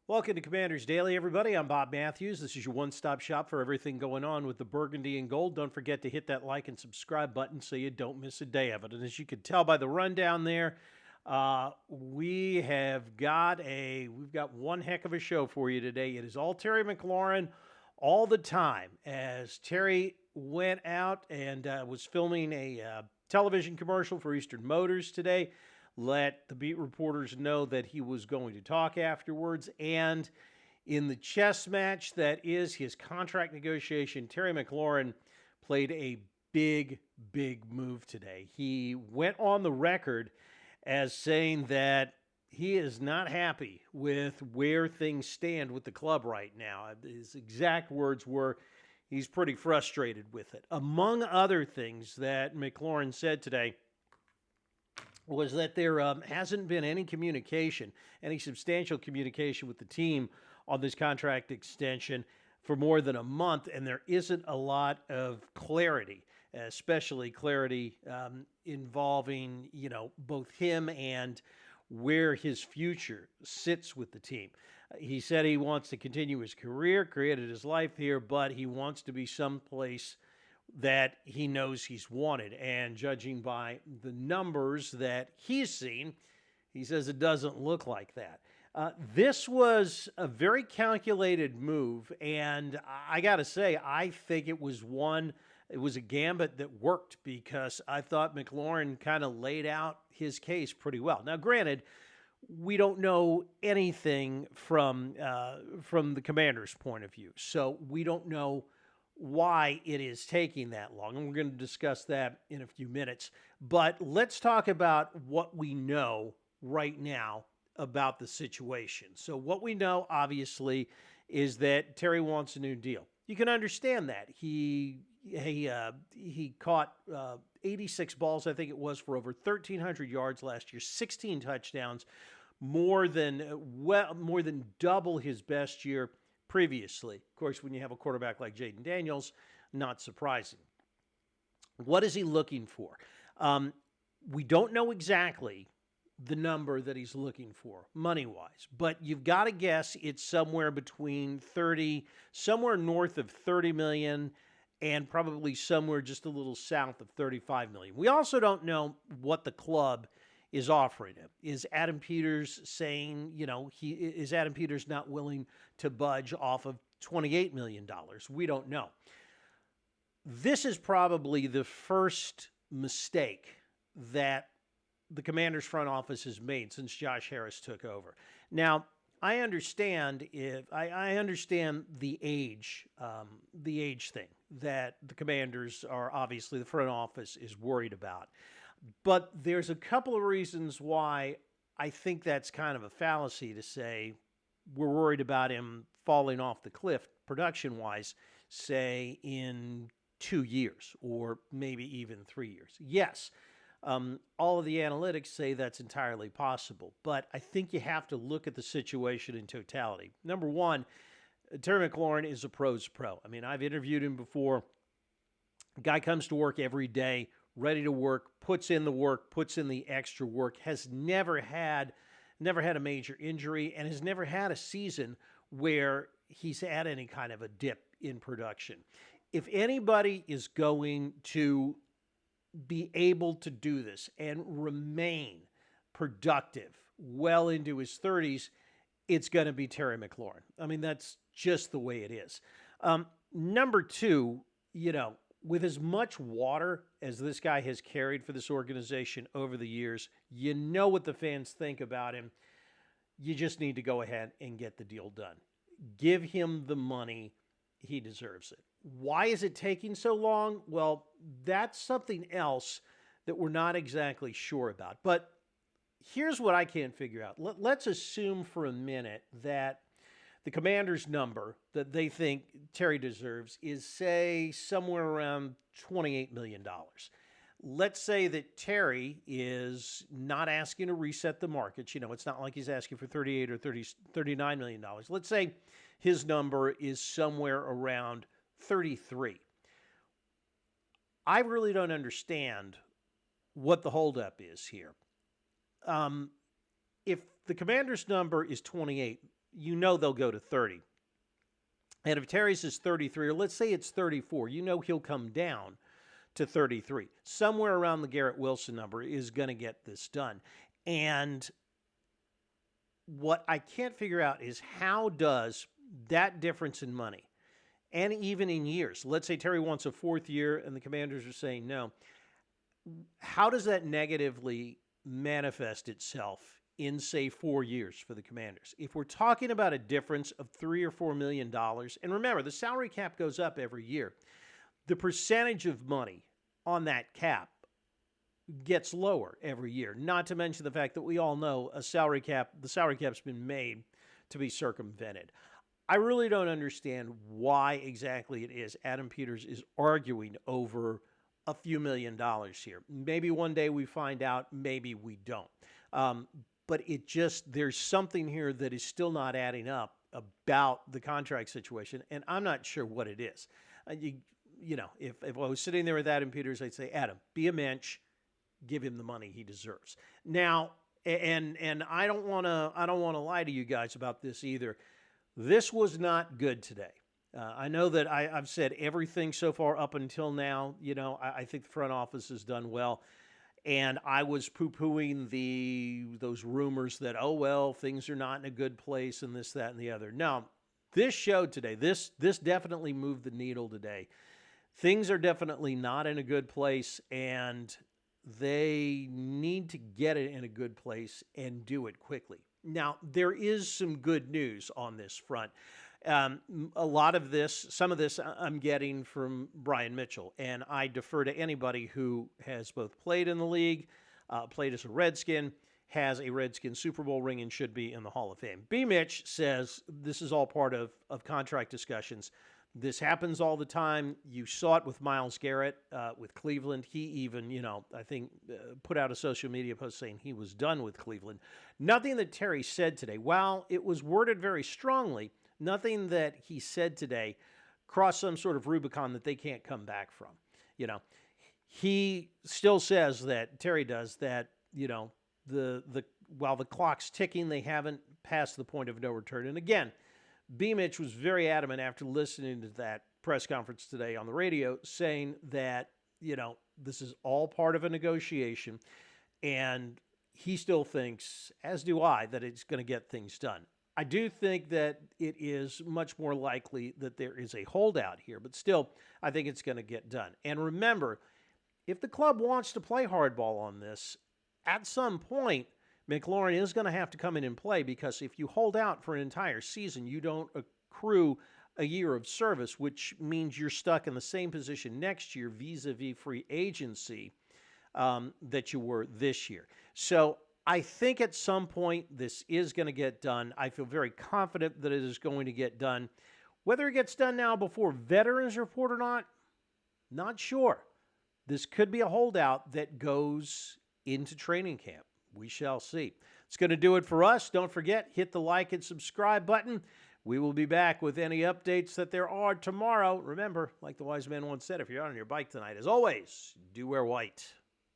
Welcome to Commanders Daily, everybody. I'm Bob Matthews. This is your one-stop shop for everything going on with the Burgundy and Gold. Don't forget to hit that like and subscribe button so you don't miss a day of it. And as you can tell by the rundown there, we've got one heck of a show for you today. It is all Terry McLaurin all the time, as Terry went out and was filming a television commercial for Eastern Motors today. Let the beat reporters know that he was going to talk afterwards. And in the chess match that is his contract negotiation, Terry McLaurin played a big, big move today. He went on the record as saying that he is not happy with where things stand with the club right now. His exact words were, he's pretty frustrated with it. Among other things that McLaurin said today was that there hasn't been any communication, any substantial communication with the team on this contract extension for more than a month, and there isn't a lot of clarity, especially clarity involving, both him and where his future sits with the team. He said he wants to continue his career, created his life here, but he wants to be someplace that he knows he's wanted. And judging by the numbers that he's seen, he says it doesn't look like that. This was a very calculated move, and I got to say, I think it was a gambit that worked, because I thought McLaurin kind of laid out his case pretty well. Now, granted, we don't know anything from the Commander's point of view, so we don't know why it is taking that long, and we're going to discuss that in a few minutes. But let's talk about what we know right now about the situation. So what we know, obviously, is that Terry wants a new deal. You can understand that. He caught 86 balls, I think it was, for over 1,300 yards last year, 16 touchdowns, more than double his best year previously. Of course, when you have a quarterback like Jaden Daniels, not surprising. What is he looking for? We don't know exactly the number that he's looking for, money-wise, but you've got to guess it's somewhere north of 30 million, and probably somewhere just a little south of 35 million. We also don't know what the club is offering him. Is Adam Peters saying, is Adam Peters not willing to budge off of $28 million? We don't know. This is probably the first mistake that the Commanders front office has made since Josh Harris took over. Now, I understand the age thing that the Commanders are, obviously the front office is worried about. But there's a couple of reasons why I think that's kind of a fallacy to say we're worried about him falling off the cliff production-wise, say, in 2 years or maybe even 3 years. Yes, all of the analytics say that's entirely possible, but I think you have to look at the situation in totality. Number one, Terry McLaurin is a pro's pro. I mean, I've interviewed him before. Guy comes to work every day, ready to work, puts in the work, puts in the extra work, has never had a major injury, and has never had a season where he's had any kind of a dip in production. If anybody is going to be able to do this and remain productive well into his 30s, it's going to be Terry McLaurin. I mean, that's just the way it is. Number two, with as much water as this guy has carried for this organization over the years, you know what the fans think about him. You just need to go ahead and get the deal done. Give him the money. He deserves it. Why is it taking so long? Well, that's something else that we're not exactly sure about. But here's what I can't figure out. Let's assume for a minute that the Commanders' number that they think Terry deserves is, say, somewhere around $28 million. Let's say that Terry is not asking to reset the markets. It's not like he's asking for $38 or $39 million. Let's say his number is somewhere around 33. I really don't understand what the holdup is here. If the Commander's number is 28, you know they'll go to 30. And if Terry's is 33, or let's say it's 34, you know he'll come down to 33. Somewhere around the Garrett Wilson number is going to get this done. And what I can't figure out is how does that difference in money, and even in years, let's say Terry wants a fourth year and the Commanders are saying no, how does that negatively manifest itself in, say, 4 years for the Commanders? If we're talking about a difference of $3 or $4 million, and remember, the salary cap goes up every year, the percentage of money on that cap gets lower every year. Not to mention the fact that we all know the salary cap's been made to be circumvented. I really don't understand why exactly it is Adam Peters is arguing over a few $1,000,000 here. Maybe one day we find out, maybe we don't. But there's something here that is still not adding up about the contract situation, and I'm not sure what it is. If I was sitting there with Adam Peters, I'd say, Adam, be a mensch, give him the money he deserves. Now, and I don't want to lie to you guys about this either. This was not good today. I know that I've said everything so far up until now. I think the front office has done well. And I was poo-pooing those rumors that, oh, well, things are not in a good place and this, that, and the other. No, this showed today. This definitely moved the needle today. Things are definitely not in a good place, and they need to get it in a good place and do it quickly. Now, there is some good news on this front. Some of this I'm getting from Brian Mitchell, and I defer to anybody who has both played in the league, played as a Redskin, has a Redskin Super Bowl ring, and should be in the Hall of Fame. B. Mitch says this is all part of contract discussions. This happens all the time. You saw it with Myles Garrett with Cleveland. He even, I think, put out a social media post saying he was done with Cleveland. Nothing that Terry said today, while it was worded very strongly, nothing that he said today crossed some sort of Rubicon that they can't come back from. He still says that, Terry does, that, while the clock's ticking, they haven't passed the point of no return. And again, B. Mitch was very adamant after listening to that press conference today on the radio, saying that, this is all part of a negotiation, and he still thinks, as do I, that it's going to get things done. I do think that it is much more likely that there is a holdout here, but still, I think it's going to get done. And remember, if the club wants to play hardball on this, at some point, McLaurin is going to have to come in and play, because if you hold out for an entire season, you don't accrue a year of service, which means you're stuck in the same position next year vis-a-vis free agency that you were this year. So I think at some point this is going to get done. I feel very confident that it is going to get done. Whether it gets done now before Veterans Report or not sure. This could be a holdout that goes into training camp. We shall see. It's going to do it for us. Don't forget, hit the like and subscribe button. We will be back with any updates that there are tomorrow. Remember, like the wise man once said, if you're out on your bike tonight, as always, do wear white.